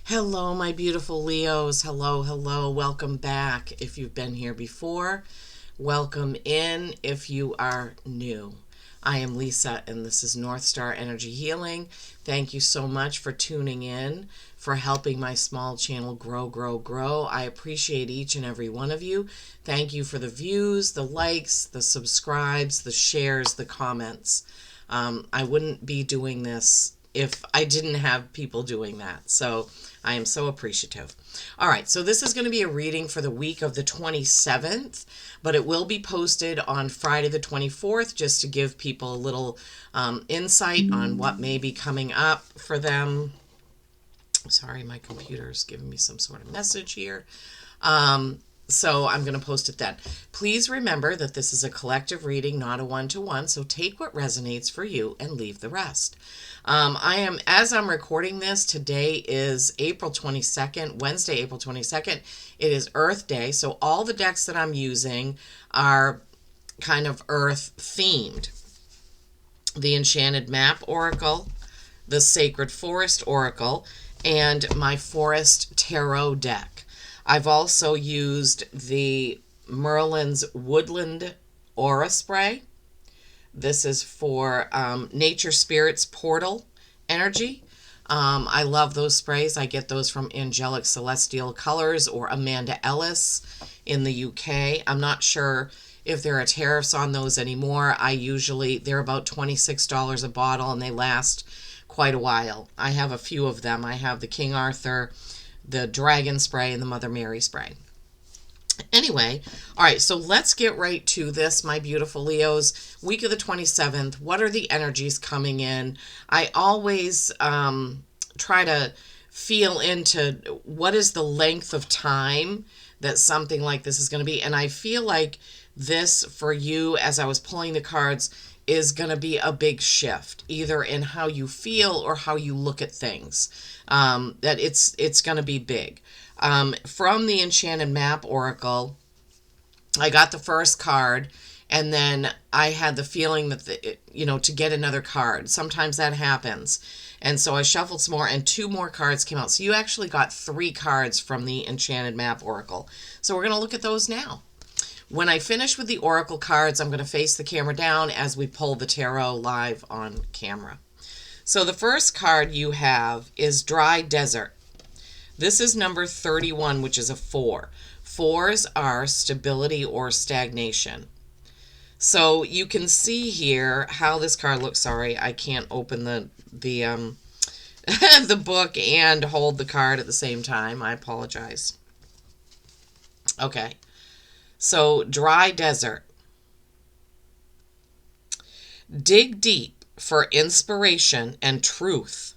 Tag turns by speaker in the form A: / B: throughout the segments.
A: Hello, my beautiful Leos. Hello, hello. Welcome back. If you've been here before, welcome in if you are new. I am Lisa, and this is North Star Energy Healing. Thank you so much for tuning in, for helping my small channel grow, grow, grow. I appreciate each and every one of you. Thank you for the views, the likes, the subscribes, the shares, the comments. I wouldn't be doing this if I didn't have people doing that. So I am so appreciative. All right, so this is going to be a reading for the week of the 27th, but it will be posted on Friday the 24th just to give people a little insight on what may be coming up for them. Sorry, my computer's giving me some sort of message here. So I'm going to post it then. Please remember that this is a collective reading, not a one-to-one, so take what resonates for you and leave the rest. As I'm recording this, today is April 22nd, Wednesday, April 22nd. It is Earth Day, so all the decks that I'm using are kind of Earth themed. The Enchanted Map Oracle, the Sacred Forest Oracle, and my Forest Tarot deck. I've also used the Merlin's Woodland Aura Spray. This is for Nature Spirits Portal energy. I love those sprays. I get those from Angelic Celestial Colors or Amanda Ellis in the UK. I'm not sure if there are tariffs on those anymore. They're about $26 a bottle and they last quite a while. I have a few of them. I have the King Arthur, the Dragon Spray, and the Mother Mary Spray. Anyway, all right, so let's get right to this, my beautiful Leos. Week of the 27th, what are the energies coming in? I always try to feel into what is the length of time that something like this is going to be. And I feel like this, for you, as I was pulling the cards, is going to be a big shift, either in how you feel or how you look at things. That it's going to be big. From the Enchanted Map Oracle, I got the first card, and then I had the feeling that, to get another card. Sometimes that happens. And so I shuffled some more, and two more cards came out. So you actually got three cards from the Enchanted Map Oracle. So we're going to look at those now. When I finish with the Oracle cards, I'm going to face the camera down as we pull the tarot live on camera. So the first card you have is Dry Desert. This is number 31, which is a 4. 4s are stability or stagnation. So you can see here how this card looks. Sorry, I can't open the the book and hold the card at the same time. I apologize. Okay. So, Dry Desert. Dig deep for inspiration and truth.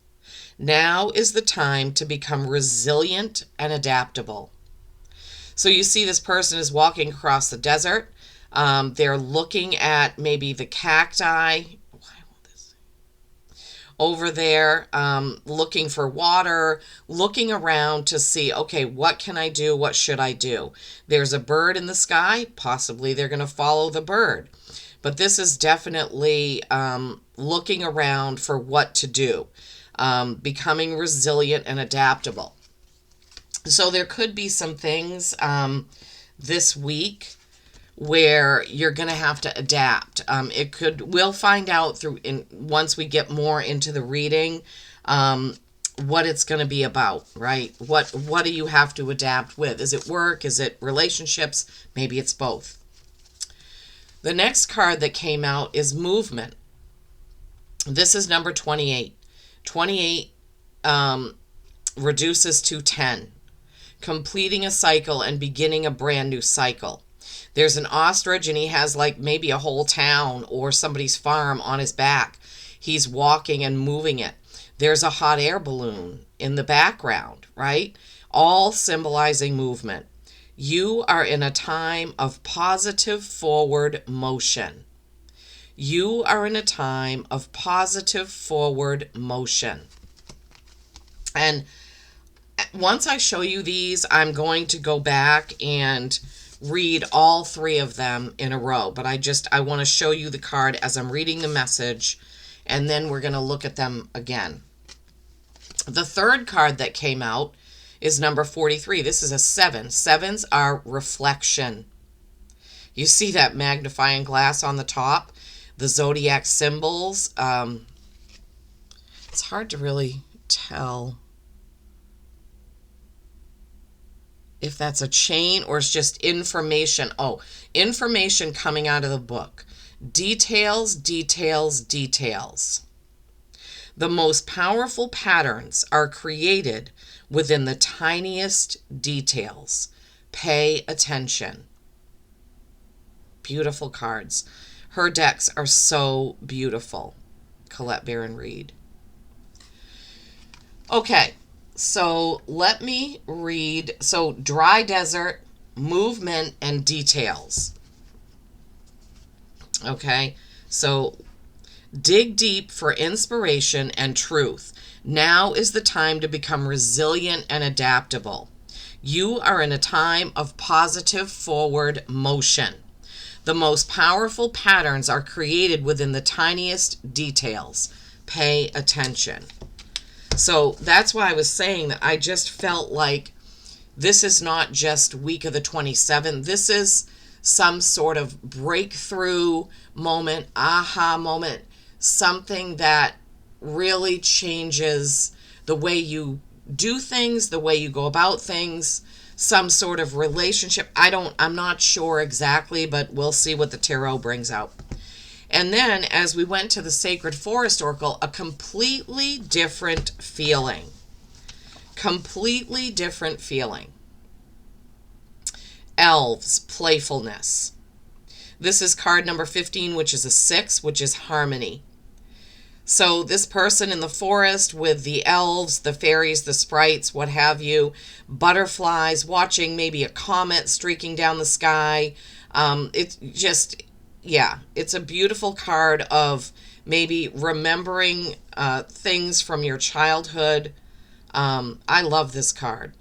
A: Now is the time to become resilient and adaptable. So you see this person is walking across the desert. They're looking at maybe the cacti over there, looking for water, looking around to see, okay, what can I do? What should I do? There's a bird in the sky. Possibly they're going to follow the bird. But this is definitely looking around for what to do, becoming resilient and adaptable. So there could be some things this week where you're going to have to adapt. We'll find out once we get more into the reading, what it's going to be about, right? What do you have to adapt with? Is it work? Is it relationships? Maybe it's both. The next card that came out is Movement. This is number 28. 28 reduces to 10. Completing a cycle and beginning a brand new cycle. There's an ostrich and he has like maybe a whole town or somebody's farm on his back. He's walking and moving it. There's a hot air balloon in the background, right? All symbolizing movement. You are in a time of positive forward motion. You are in a time of positive forward motion. And once I show you these, I'm going to go back and read all three of them in a row. But I want to show you the card as I'm reading the message, and then we're going to look at them again. The third card that came out is number 43. This is a 7. Sevens are reflection. You see that magnifying glass on the top, the zodiac symbols. It's hard to really tell if that's a chain or it's just information. Oh, information coming out of the book. Details, details, details. The most powerful patterns are created within the tiniest details. Pay attention. Beautiful cards. Her decks are so beautiful. Colette Baron-Reid. Okay, so let me read. So dry desert, movement, and details. Okay, so dig deep for inspiration and truth. Now is the time to become resilient and adaptable. You are in a time of positive forward motion. The most powerful patterns are created within the tiniest details. Pay attention. So that's why I was saying that I just felt like this is not just week of the 27th. This is some sort of breakthrough moment, aha moment, something that really changes the way you do things, the way you go about things, some sort of relationship. I'm not sure exactly, but we'll see what the tarot brings out. And then as we went to the Sacred Forest Oracle, a completely different feeling. Completely different feeling. Elves, playfulness. This is card number 15, which is a 6, which is harmony. So this person in the forest with the elves, the fairies, the sprites, what have you, butterflies, watching maybe a comet streaking down the sky. It's just, yeah, it's a beautiful card of maybe remembering things from your childhood. I love this card.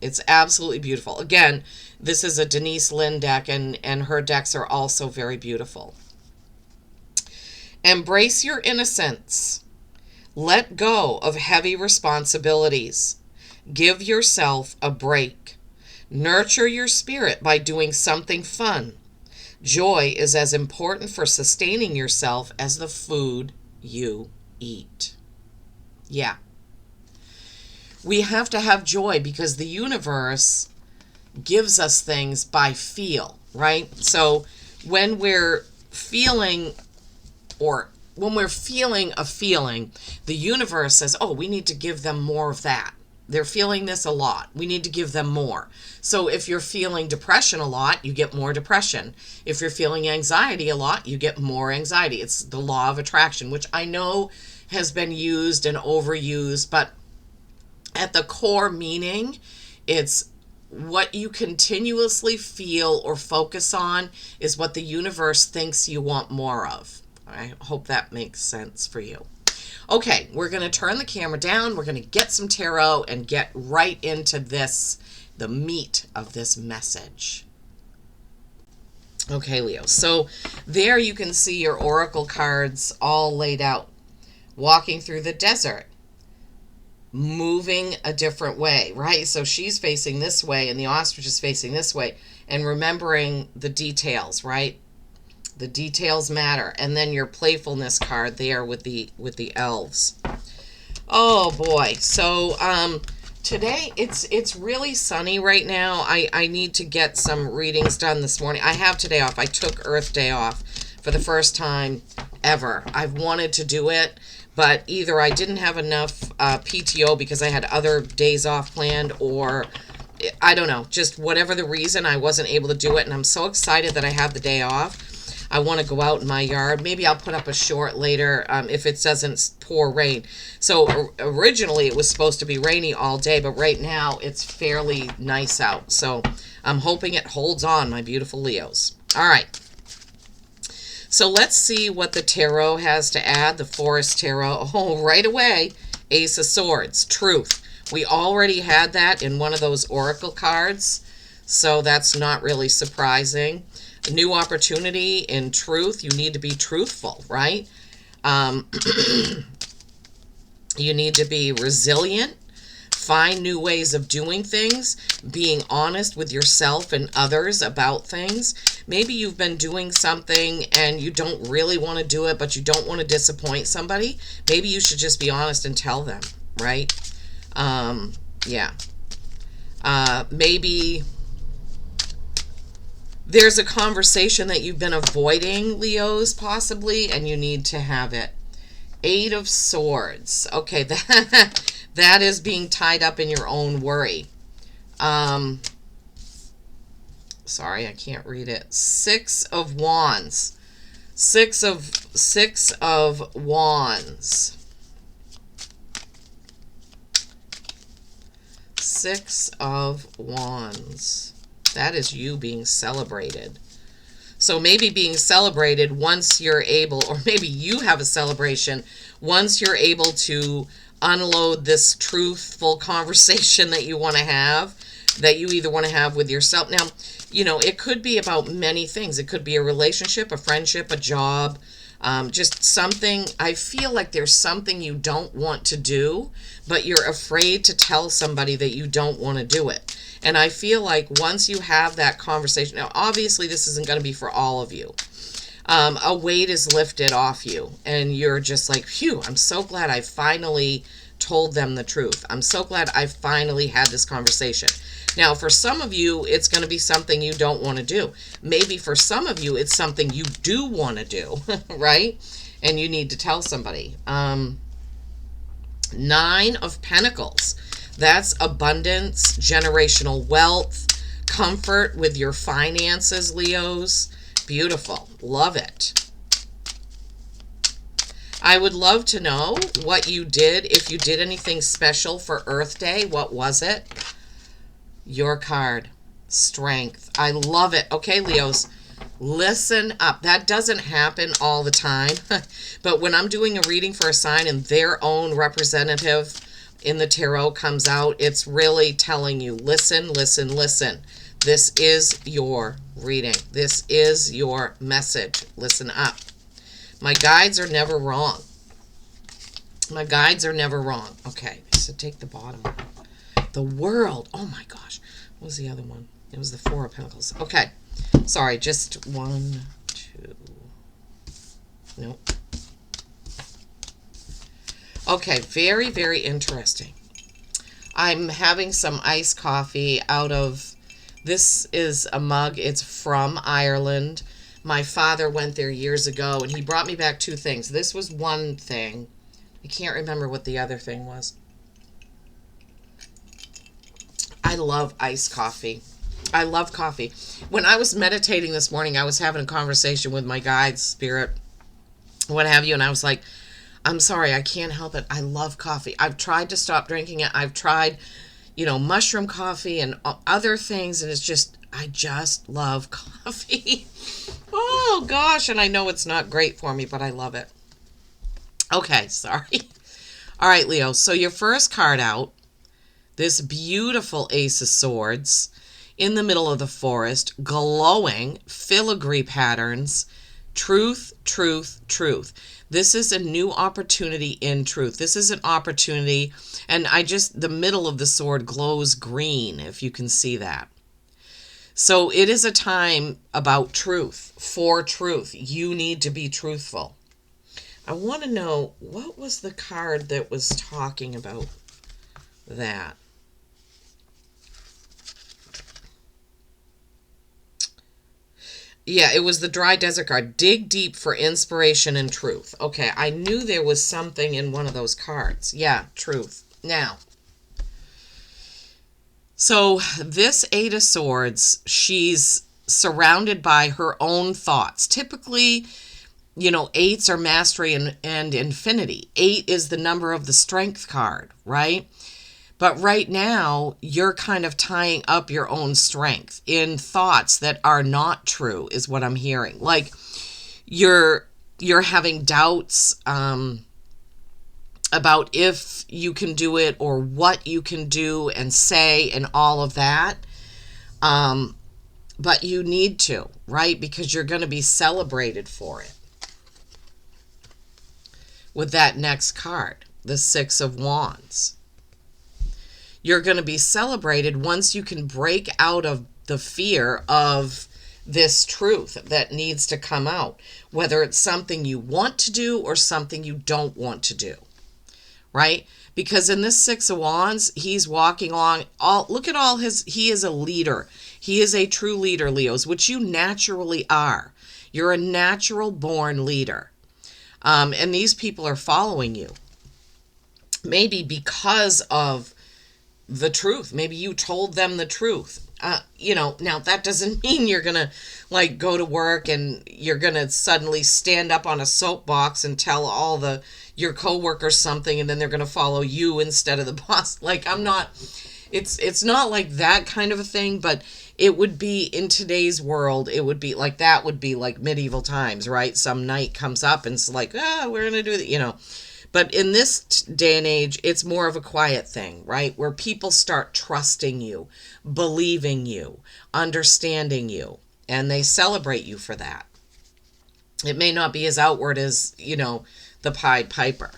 A: It's absolutely beautiful. Again, this is a Denise Linn deck, and her decks are also very beautiful. Embrace your innocence. Let go of heavy responsibilities. Give yourself a break. Nurture your spirit by doing something fun. Joy is as important for sustaining yourself as the food you eat. Yeah. We have to have joy because the universe gives us things by feel, right? So when we're feeling a feeling, the universe says, oh, we need to give them more of that. They're feeling this a lot. We need to give them more. So if you're feeling depression a lot, you get more depression. If you're feeling anxiety a lot, you get more anxiety. It's the law of attraction, which I know has been used and overused, but at the core meaning, it's what you continuously feel or focus on is what the universe thinks you want more of. I hope that makes sense for you. Okay, we're going to turn the camera down. We're going to get some tarot and get right into this, the meat of this message. Okay, Leo. So there you can see your oracle cards all laid out. Walking through the desert. Moving a different way, right? So she's facing this way and the ostrich is facing this way. And remembering the details, right? The details matter. And then your playfulness card there with the elves. Oh boy. So today it's really sunny right now. I need to get some readings done this morning. I have today off. I took Earth Day off for the first time ever. I've wanted to do it, but either I didn't have enough PTO because I had other days off planned, or I don't know, just whatever the reason, I wasn't able to do it. And I'm so excited that I have the day off. I want to go out in my yard. Maybe I'll put up a short later if it doesn't pour rain. So originally it was supposed to be rainy all day, but right now it's fairly nice out. So I'm hoping it holds on, my beautiful Leos. All right. So let's see what the tarot has to add. The Forest Tarot. Oh, right away. Ace of Swords. Truth. We already had that in one of those oracle cards, so that's not really surprising. A new opportunity in truth. You need to be truthful, right? You need to be resilient, find new ways of doing things, being honest with yourself and others about things. Maybe you've been doing something and you don't really want to do it, but you don't want to disappoint somebody. Maybe you should just be honest and tell them, right? Yeah. Maybe there's a conversation that you've been avoiding, Leos, possibly, and you need to have it. Eight of Swords. Okay, that is being tied up in your own worry. Sorry, I can't read it. Six of Wands. Six of Wands. Six of Wands. That is you being celebrated. So maybe being celebrated once you're able, or maybe you have a celebration once you're able to unload this truthful conversation that you want to have, that you either want to have with yourself. Now, it could be about many things. It could be a relationship, a friendship, a job, just something. I feel like there's something you don't want to do, but you're afraid to tell somebody that you don't want to do it. And I feel like once you have that conversation, now obviously this isn't going to be for all of you. A weight is lifted off you and you're just like, phew, I'm so glad I finally told them the truth. I'm so glad I finally had this conversation. Now, for some of you, it's going to be something you don't want to do. Maybe for some of you, it's something you do want to do, right? And you need to tell somebody. Nine of Pentacles. That's abundance, generational wealth, comfort with your finances, Leos. Beautiful. Love it. I would love to know what you did. If you did anything special for Earth Day, what was it? Your card. Strength. I love it. Okay, Leos, listen up. That doesn't happen all the time. But when I'm doing a reading for a sign and their own representative in the tarot comes out, it's really telling you, listen, listen, listen. This is your reading. This is your message. Listen up. My guides are never wrong. My guides are never wrong. Okay, so take the bottom one. The World. Oh my gosh. What was the other one? It was the Four of Pentacles. Okay. Sorry, just one, two. Nope. Okay, very, very interesting. I'm having some iced coffee out of, this is a mug. It's from Ireland. My father went there years ago, and he brought me back two things. This was one thing. I can't remember what the other thing was. I love iced coffee. I love coffee. When I was meditating this morning, I was having a conversation with my guide, spirit, what have you, and I was like, I'm sorry, I can't help it. I love coffee. I've tried to stop drinking it. I've tried, mushroom coffee and other things, and it's just, I just love coffee. Oh, gosh, and I know it's not great for me, but I love it. Okay, sorry. All right, Leo, so your first card out, this beautiful Ace of Swords in the middle of the forest, glowing filigree patterns, truth, truth, truth. This is a new opportunity in truth. This is an opportunity, and the middle of the sword glows green, if you can see that. So it is a time about truth, for truth. You need to be truthful. I want to know, what was the card that was talking about that? Yeah, it was the Dry Desert card. Dig deep for inspiration and truth. Okay, I knew there was something in one of those cards. Yeah, truth. Now, so this Eight of Swords, she's surrounded by her own thoughts. Typically, eights are mastery and infinity. 8 is the number of the strength card, right? But right now, you're kind of tying up your own strength in thoughts that are not true, is what I'm hearing. Like, you're having doubts about if you can do it or what you can do and say and all of that. But you need to, right? Because you're going to be celebrated for it with that next card. the Six of Wands. You're going to be celebrated once you can break out of the fear of this truth that needs to come out, whether it's something you want to do or something you don't want to do, right? Because in this Six of Wands, he's walking along, look at all he is a leader. He is a true leader, Leos, which you naturally are. You're a natural born leader. And these people are following you. Maybe because of the truth. Maybe you told them the truth. Now that doesn't mean you're going to like go to work and you're going to suddenly stand up on a soapbox and tell all your coworkers something and then they're going to follow you instead of the boss. Like it's not like that kind of a thing, but it would be in today's world, it would be like, that would be like medieval times, right? Some knight comes up and it's like, we're going to do that, But in this day and age, it's more of a quiet thing, right? Where people start trusting you, believing you, understanding you, and they celebrate you for that. It may not be as outward as, the Pied Piper.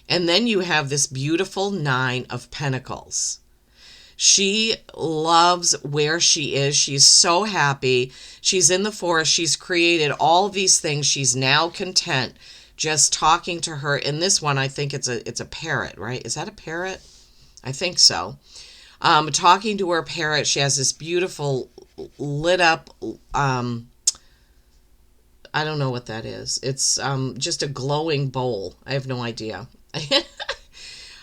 A: And then you have this beautiful Nine of Pentacles. She loves where she is. She's so happy. She's in the forest. She's created all these things. She's now content. Just talking to her. In this one, I think it's a parrot, right? Is that a parrot? I think so. Talking to her parrot, she has this beautiful lit up, I don't know what that is. It's just a glowing bowl. I have no idea.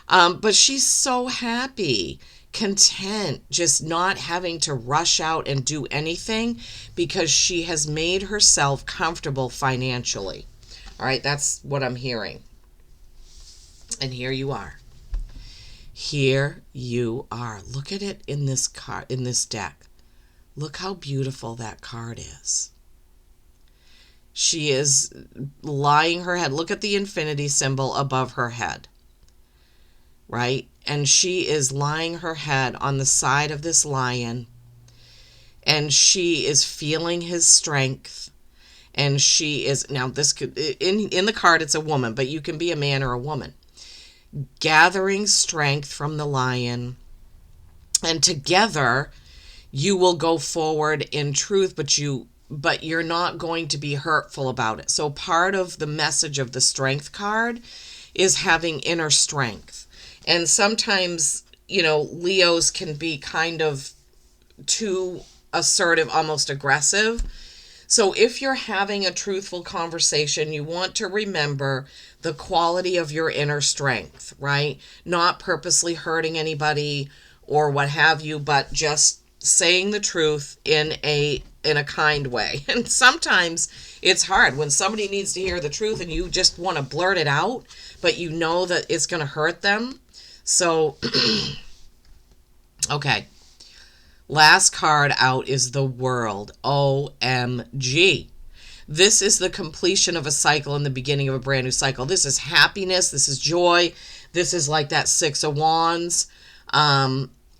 A: But she's so happy, content, just not having to rush out and do anything because she has made herself comfortable financially. All right, that's what I'm hearing. And here you are. Here you are. Look at it in this card, in this deck. Look how beautiful that card is. She is lying her head. Look at the infinity symbol above her head. Right? And she is lying her head on the side of this lion. And she is feeling his strength. And she is, now this could, in the card it's a woman, but you can be a man or a woman. Gathering strength from the lion. And together you will go forward in truth, but you're not going to be hurtful about it. So part of the message of the strength card is having inner strength. And sometimes, Leos can be kind of too assertive, almost aggressive. So if you're having a truthful conversation, you want to remember the quality of your inner strength, right? Not purposely hurting anybody or what have you, but just saying the truth in a kind way. And sometimes it's hard when somebody needs to hear the truth and you just want to blurt it out, but you know that it's going to hurt them. So, okay. Last card out is the World. OMG. This is the completion of a cycle and the beginning of a brand new cycle. This is happiness. This is joy. This is like that Six of Wands.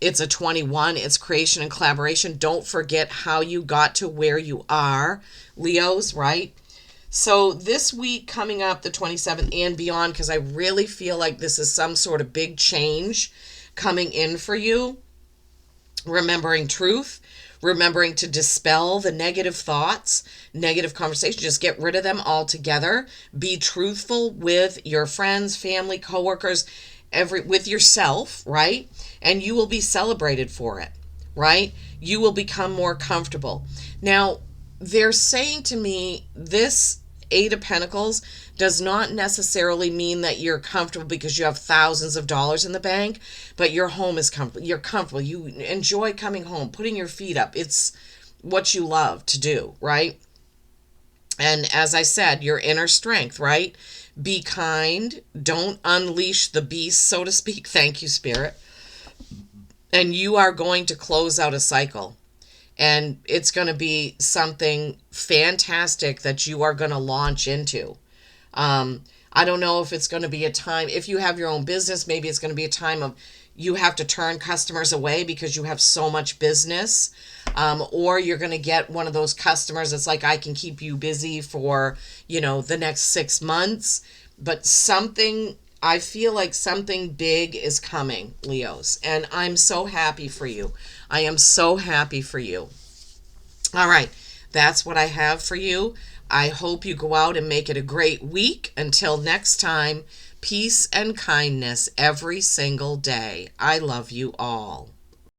A: It's a 21. It's creation and collaboration. Don't forget how you got to where you are, Leos, right? So this week coming up, the 27th and beyond, because I really feel like this is some sort of big change coming in for you. Remembering truth, remembering to dispel the negative thoughts, negative conversations, just get rid of them altogether. Be truthful with your friends, family, coworkers, with yourself, right? And you will be celebrated for it, right? You will become more comfortable. Now, they're saying to me, this Eight of Pentacles does not necessarily mean that you're comfortable because you have thousands of dollars in the bank, but your home is comfortable. You're comfortable. You enjoy coming home, putting your feet up. It's what you love to do, right? And as I said, your inner strength, right? Be kind. Don't unleash the beast, so to speak. Thank you, Spirit. And you are going to close out a cycle. And it's going to be something fantastic that you are going to launch into. I don't know if it's going to be a time, if you have your own business, maybe it's going to be a time of you have to turn customers away because you have so much business. Or you're going to get one of those customers that's like, I can keep you busy for, the next 6 months. But something I feel like something big is coming, Leos, and I'm so happy for you. I am so happy for you. All right, that's what I have for you. I hope you go out and make it a great week. Until next time, peace and kindness every single day. I love you all.